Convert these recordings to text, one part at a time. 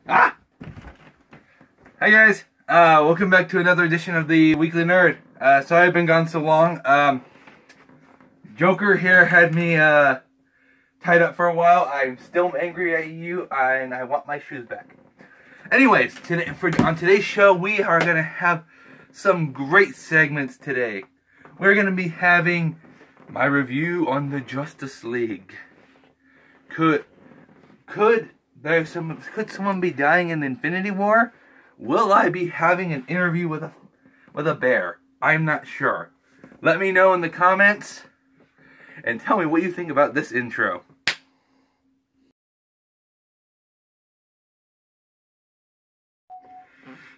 Ah! Hi guys, welcome back to another edition of the Weekly Nerd. Sorry I've been gone so long. Joker here had me tied up for a while. I'm still angry at you, and I want my shoes back. Anyways, on today's show, we are going to have some great segments today. We're going to be having my review on the Justice League. Could someone be dying in Infinity War? Will I be having an interview with a bear? I'm not sure. Let me know in the comments and tell me what you think about this intro.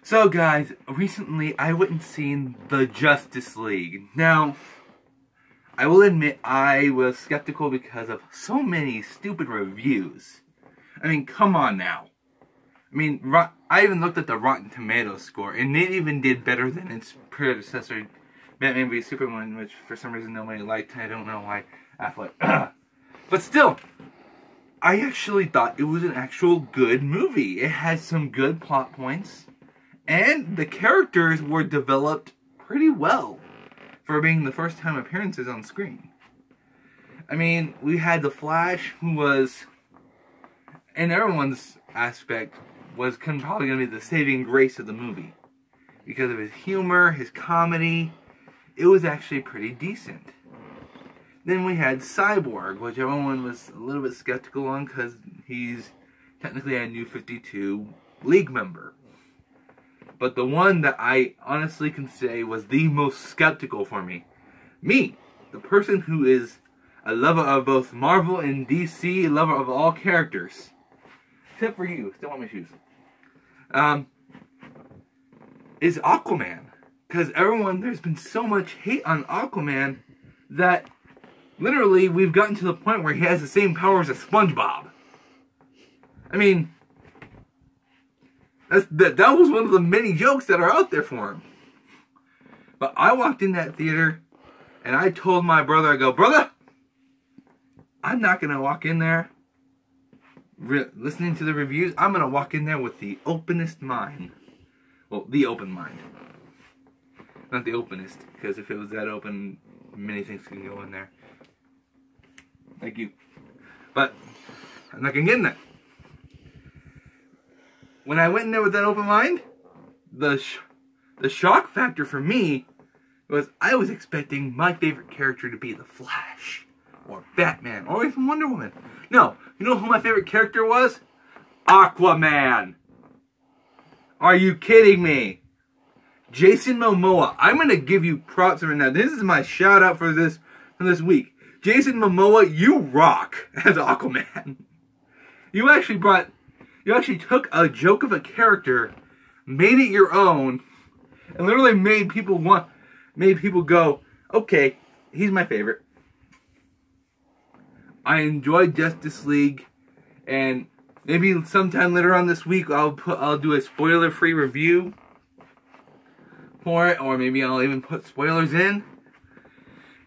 So guys, recently I went and seen the Justice League. Now, I will admit I was skeptical because of so many stupid reviews. I mean, come on now. I mean, I even looked at the Rotten Tomatoes score, and it even did better than its predecessor, Batman v Superman, which for some reason nobody liked. I don't know why. Affleck. But still, I actually thought it was an actual good movie. It had some good plot points, and the characters were developed pretty well for being the first time appearances on screen. I mean, we had the Flash, who was, in everyone's aspect, was probably going to be the saving grace of the movie. Because of his humor, his comedy, it was actually pretty decent. Then we had Cyborg, which everyone was a little bit skeptical on because he's technically a New 52 League member. But the one that I honestly can say was the most skeptical for me, the person who is a lover of both Marvel and DC, lover of all characters. Except for you, still want my shoes. Is Aquaman. Because there's been so much hate on Aquaman that literally we've gotten to the point where he has the same powers as SpongeBob. I mean, that was one of the many jokes that are out there for him. But I walked in that theater and I told my brother, I go, brother, I'm not going to walk in there listening to the reviews. I'm going to walk in there with the openest mind. Well, the open mind. Not the openest, because if it was that open, many things can go in there. Thank you. But I'm not going to get in there. When I went in there with that open mind, the shock factor for me was I was expecting my favorite character to be the Flash, or Batman, or even Wonder Woman. No, you know who my favorite character was? Aquaman. Are you kidding me? Jason Momoa. I'm going to give you props right now. This is my shout out for this week. Jason Momoa, you rock as Aquaman. You actually took a joke of a character, made it your own, and literally made people go, okay, he's my favorite. I enjoyed Justice League, and maybe sometime later on this week I'll do a spoiler-free review for it, or maybe I'll even put spoilers in.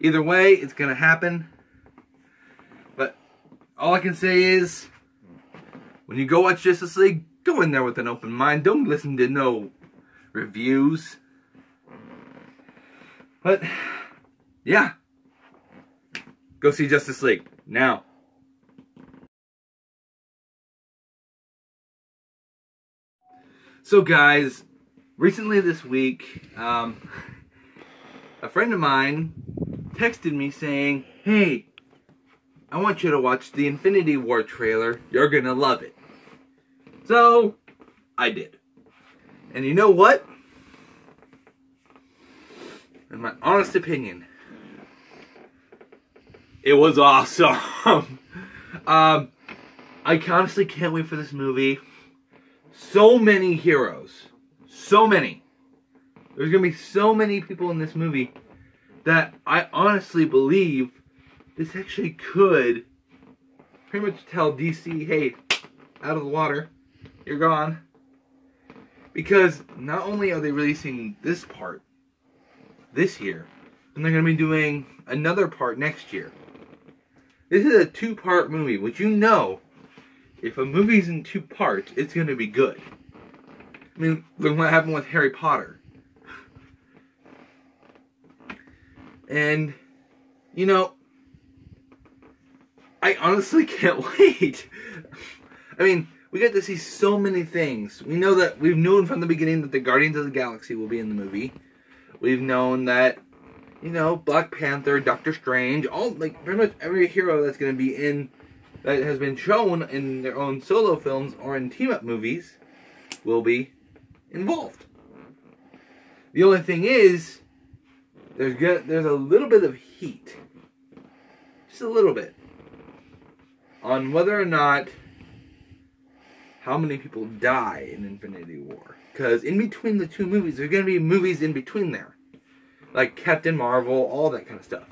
Either way, it's gonna happen. But all I can say is, when you go watch Justice League, go in there with an open mind. Don't listen to no reviews. But yeah, go see Justice League now. So guys, recently this week, a friend of mine texted me saying, hey, I want you to watch the Infinity War trailer. You're gonna love it. So, I did. And you know what? In my honest opinion, it was awesome. I honestly can't wait for this movie. So many heroes. So many. There's going to be so many people in this movie that I honestly believe this actually could pretty much tell DC, hey, out of the water, you're gone. Because not only are they releasing this part this year, and they're going to be doing another part next year. This is a 2-part movie, which you know if a movie's in 2 parts, it's gonna be good. I mean, look what happened with Harry Potter. And, you know, I honestly can't wait. I mean, we get to see so many things. We know that, we've known from the beginning that the Guardians of the Galaxy will be in the movie. We've known that, you know, Black Panther, Doctor Strange, all, like, pretty much every hero that's going to be in, that has been shown in their own solo films or in team-up movies, will be involved. The only thing is, there's a little bit of heat, just a little bit, on whether or not how many people die in Infinity War. Because in between the 2 movies, there's going to be movies in between there, like Captain Marvel, all that kind of stuff.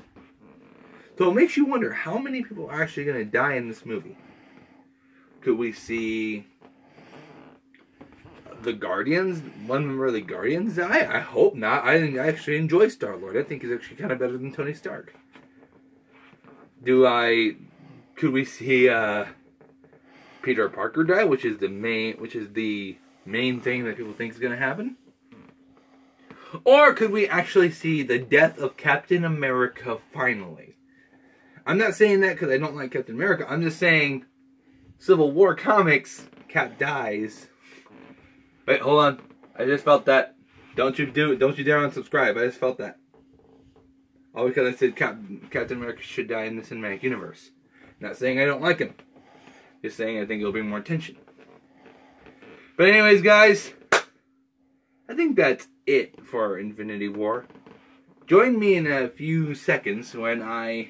So it makes you wonder how many people are actually going to die in this movie. Could we see the Guardians, one member of the Guardians die? I hope not. I actually enjoy Star-Lord. I think he's actually kind of better than Tony Stark. Could we see Peter Parker die, which is the main thing that people think is going to happen? Or could we actually see the death of Captain America finally? I'm not saying that because I don't like Captain America. I'm just saying Civil War comics, Cap dies. Wait, hold on. I just felt that. Don't you dare unsubscribe. I just felt that. All because I said Captain America should die in the cinematic universe. Not saying I don't like him. Just saying I think it'll bring more attention. But anyways, guys, I think that's it for Infinity War. Join me in a few seconds when I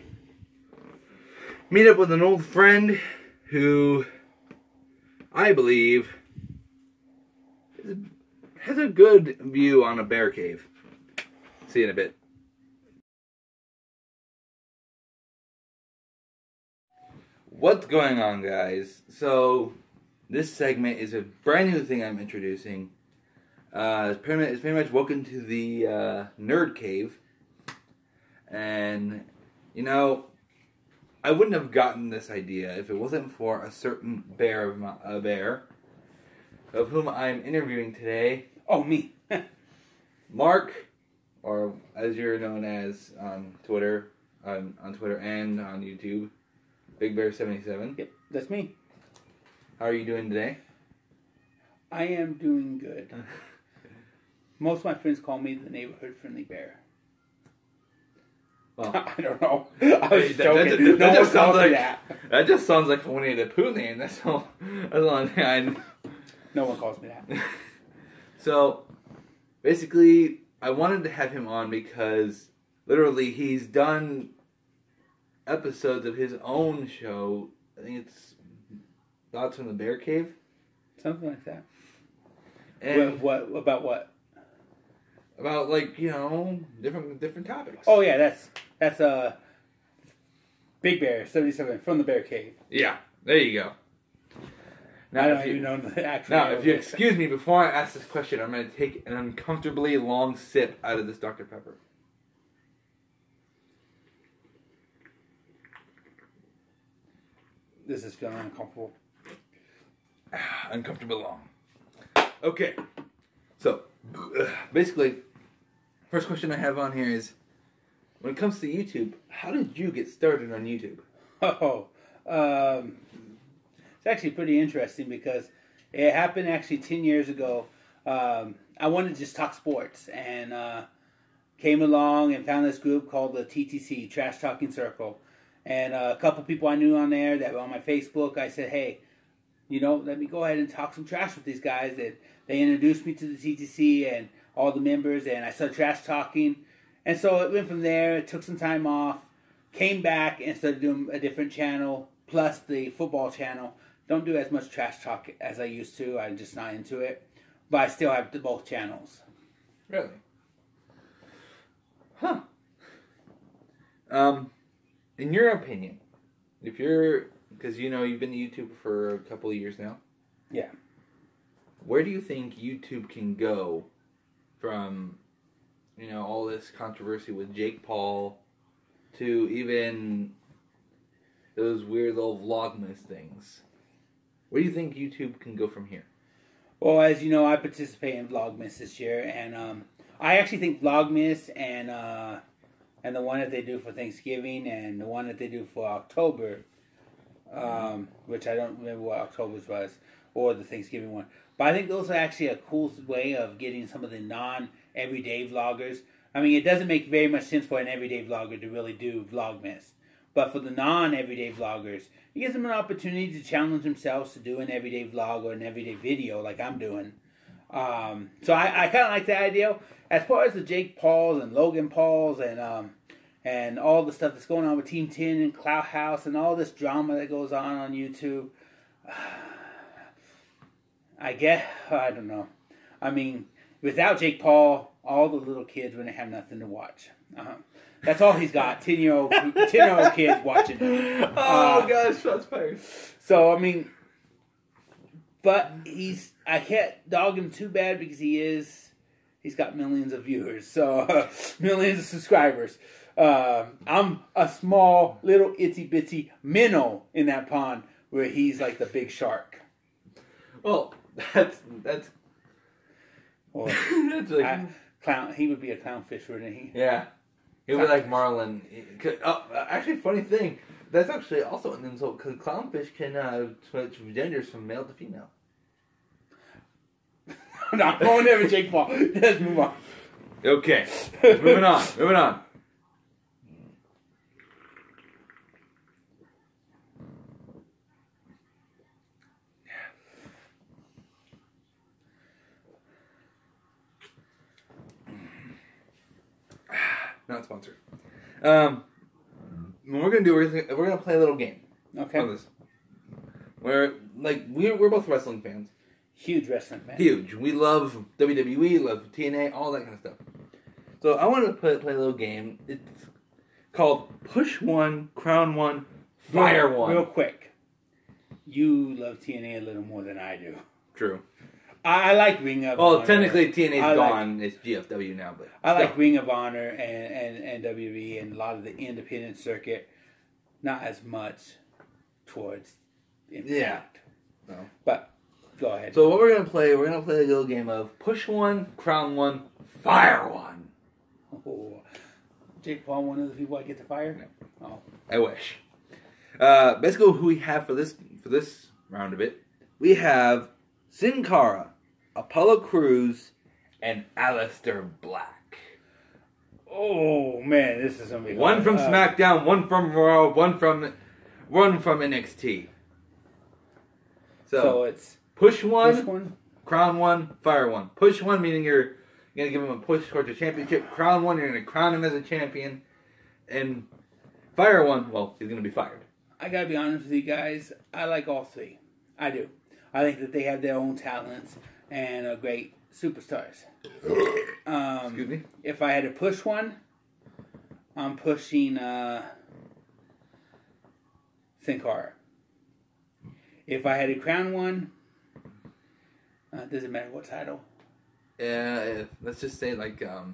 meet up with an old friend who I believe has a good view on a bear cave. See you in a bit. What's going on, guys? So, this segment is a brand new thing I'm introducing. It's pretty much welcome to the Nerd Cave. And, you know, I wouldn't have gotten this idea if it wasn't for a certain bear of whom I'm interviewing today. Oh, me. Mark, or as you're known as on Twitter, on Twitter and on YouTube, Big Bear 77. Yep, that's me. How are you doing today? I am doing good. Most of my friends call me the neighborhood friendly bear. Well, I don't know. I was joking. That just sounds like a Winnie the Pooh name. That's all. That's all I know. No one calls me that. So, basically, I wanted to have him on because literally he's done episodes of his own show. I think it's Thoughts from the Bear Cave. Something like that. And what about what? About, like, you know, different topics. Oh yeah, that's Big Bear 77 from the Bear Cave. Yeah, there you go. Now, I don't even know the actual. Now, if you excuse me, before I ask this question, I'm going to take an uncomfortably long sip out of this Dr. Pepper. This is feeling uncomfortable. Uncomfortably long. Okay. So, basically, first question I have on here is, when it comes to YouTube, how did you get started on YouTube? It's actually pretty interesting because it happened actually 10 years ago. I wanted to just talk sports and came along and found this group called the TTC, Trash Talking Circle. And a couple people I knew on there that were on my Facebook, I said, hey, you know, let me go ahead and talk some trash with these guys. And they introduced me to the TTC and all the members, and I started trash talking. And so it went from there. It took some time off, came back and started doing a different channel, plus the football channel. Don't do as much trash talk as I used to. I'm just not into it. But I still have both channels. Really? Huh. In your opinion, because you know you've been to YouTube for a couple of years now. Yeah. Where do you think YouTube can go from, you know, all this controversy with Jake Paul to even those weird little Vlogmas things? Where do you think YouTube can go from here? Well, as you know, I participate in Vlogmas this year, and I actually think Vlogmas and the one that they do for Thanksgiving and the one that they do for October, which I don't remember what October's was, or the Thanksgiving one. But I think those are actually a cool way of getting some of the non-everyday vloggers. I mean, it doesn't make very much sense for an everyday vlogger to really do Vlogmas. But for the non-everyday vloggers, it gives them an opportunity to challenge themselves to do an everyday vlog or an everyday video like I'm doing. So I kind of like that idea. As far as the Jake Pauls and Logan Pauls and all the stuff that's going on with Team 10 and Clout House and all this drama that goes on YouTube, I don't know. I mean, without Jake Paul, all the little kids wouldn't have nothing to watch. That's all he's got. 10-year-old kids watching him. Oh gosh, shots fired. So I mean, but I can't dog him too bad because he's got millions of viewers, so millions of subscribers. I'm a small little itsy bitsy minnow in that pond where he's like the big shark. Well, that's Or that's like clown. He would be a clownfish, wouldn't he? yeah. It would be like Marlin. Actually, funny thing. That's actually also an insult because clownfish can switch genders from male to female. No, won't ever Jake Paul. Let's move on. Okay, moving on. Moving on. Not sponsored. What we're gonna do, we're gonna play a little game. Okay. On this. We're both wrestling fans. Huge wrestling fan. Huge. We love WWE, love TNA, all that kind of stuff. So I wanted to play a little game. It's called Push One, Crown One, Fire One. Real quick. You love TNA a little more than I do. True. I like Ring of Honor. Well, technically TNA's gone. It's GFW now, but I like Ring of Honor and WWE and a lot of the independent circuit. Not as much towards Impact. No. But go ahead. So what we're gonna play a little game of Push One, Crown One, Fire One. Oh, Jake Paul, one of the people I get to fire? No. Oh. I wish. Basically, who we have for this round of it, we have Sin Cara, Apollo Crews, and Aleister Black. Oh man, this is gonna be One hard. from SmackDown, one from Raw, one from NXT. So it's push one, Push One, Crown One, Fire One. Push one meaning you're gonna give him a push towards a championship. Crown One, you're gonna crown him as a champion. And Fire One, well, he's gonna be fired. I gotta be honest with you guys. I like all three. I do. I think that they have their own talents and are great superstars. Excuse me. If I had to push one, I'm pushing Sin Cara. If I had to crown one, doesn't matter what title. Yeah, let's just say like The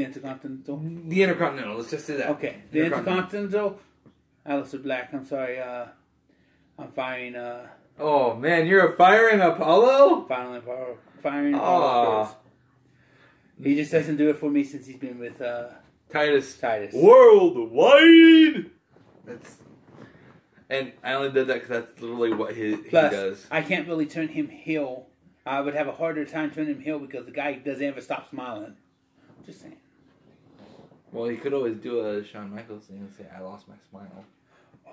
Intercontinental. the Intercontinental. Let's just say that. Okay, the Intercontinental. Aleister Black. I'm sorry. I'm firing. Oh man, you're firing Apollo? Firing Apollo Crews. He just doesn't do it for me since he's been with Titus. Worldwide. And I only did that because that's literally what he Plus, does. I can't really turn him heel. I would have a harder time turning him heel because the guy doesn't ever stop smiling. Just saying. Well, he could always do a Shawn Michaels thing and say, "I lost my smile."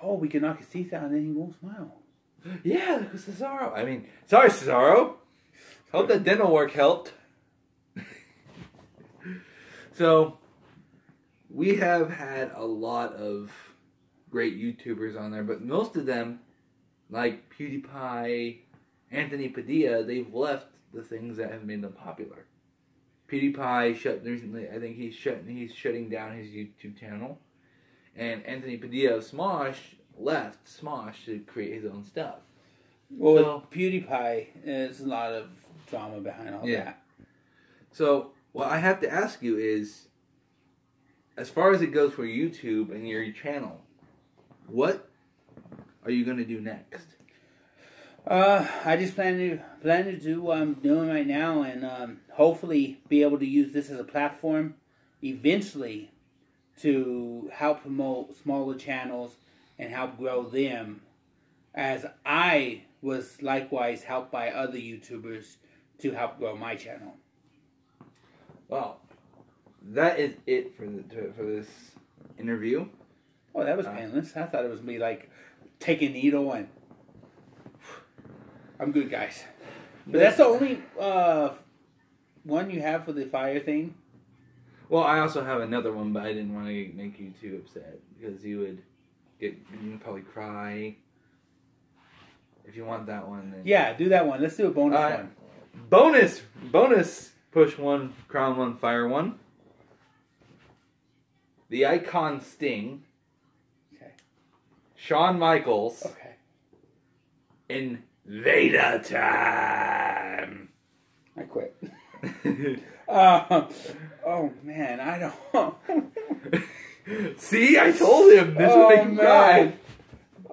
Oh, we can knock his teeth out and then he won't smile. Yeah, look at Cesaro. I mean, sorry, Cesaro. Hope that dental work helped. So, we have had a lot of great YouTubers on there, but most of them, like PewDiePie, Anthony Padilla, they've left the things that have made them popular. PewDiePie shut recently. I think he's shutting down his YouTube channel, and Anthony Padilla of Smosh left Smosh to create his own stuff. Well, So- with PewDiePie, there's a lot of drama behind all that. So, what I have to ask you is, as far as it goes for YouTube and your channel, what are you going to do next? I just plan to do what I'm doing right now, and hopefully be able to use this as a platform eventually to help promote smaller channels and help grow them, as I was likewise helped by other YouTubers to help grow my channel. Well, that is it for this interview. Oh, that was painless. I thought it was me like take a needle and I'm good, guys. But that's the only one you have for the fire thing? Well, I also have another one, but I didn't want to make you too upset because you'd probably cry. If you want that one, then yeah, do that one. Let's do a bonus one. Bonus. Push 1, crown 1, fire 1. The Icon Sting. Okay. Shawn Michaels. Okay. Invader Time. I quit. Oh man, I don't. See, I told him this would make him cry.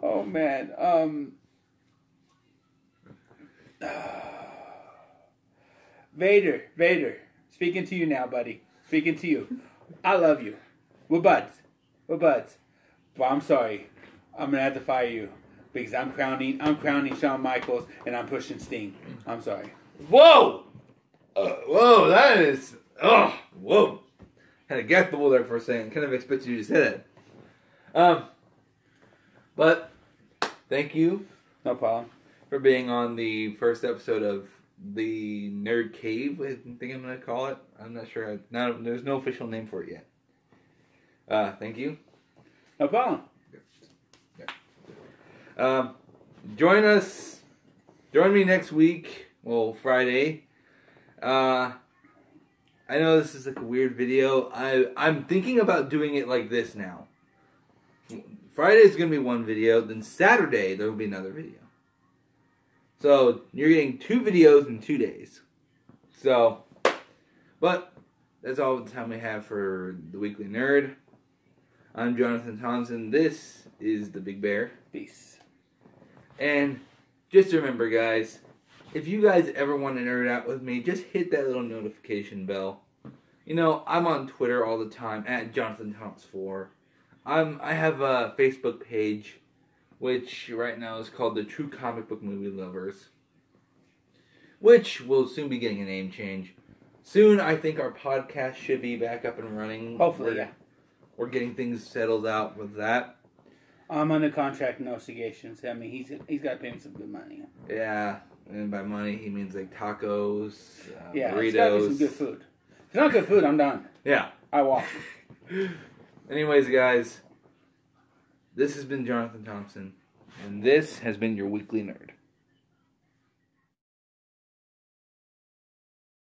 Oh man. Vader, speaking to you now, buddy. Speaking to you. I love you. We're buds. But I'm sorry. I'm gonna have to fire you because I'm crowning Shawn Michaels and I'm pushing Sting. I'm sorry. Whoa! Whoa! That is whoa! Had to get the wool there for a second. Kind of expected you to say that. But thank you. No problem. For being on the first episode of the Nerd Cave, I think I'm going to call it. I'm not sure. There's no official name for it yet. Thank you. No problem. Join me next week. Well, Friday. I know this is like a weird video. I'm thinking about doing it like this now. Friday's going to be one video. Then Saturday, there will be another video. So, you're getting 2 videos in 2 days. So, but that's all the time we have for the Weekly Nerd. I'm Jonathan Thompson. This is the Big Bear. Peace. And just remember, guys, if you guys ever want to nerd out with me, just hit that little notification bell. You know, I'm on Twitter all the time, at JonathanThompson4. I have a Facebook page, which right now is called the True Comic Book Movie Lovers, which will soon be getting a name change. Soon, I think our podcast should be back up and running. Hopefully, yeah. We're getting things settled out with that. I'm under contract negotiations. I mean, he's got to pay me some good money. Yeah, and by money, he means like tacos, yeah, burritos. It's got to be some good food. If it's not good food, I'm done. Yeah. I walk. Anyways, guys, this has been Jonathan Thompson, and this has been your Weekly Nerd.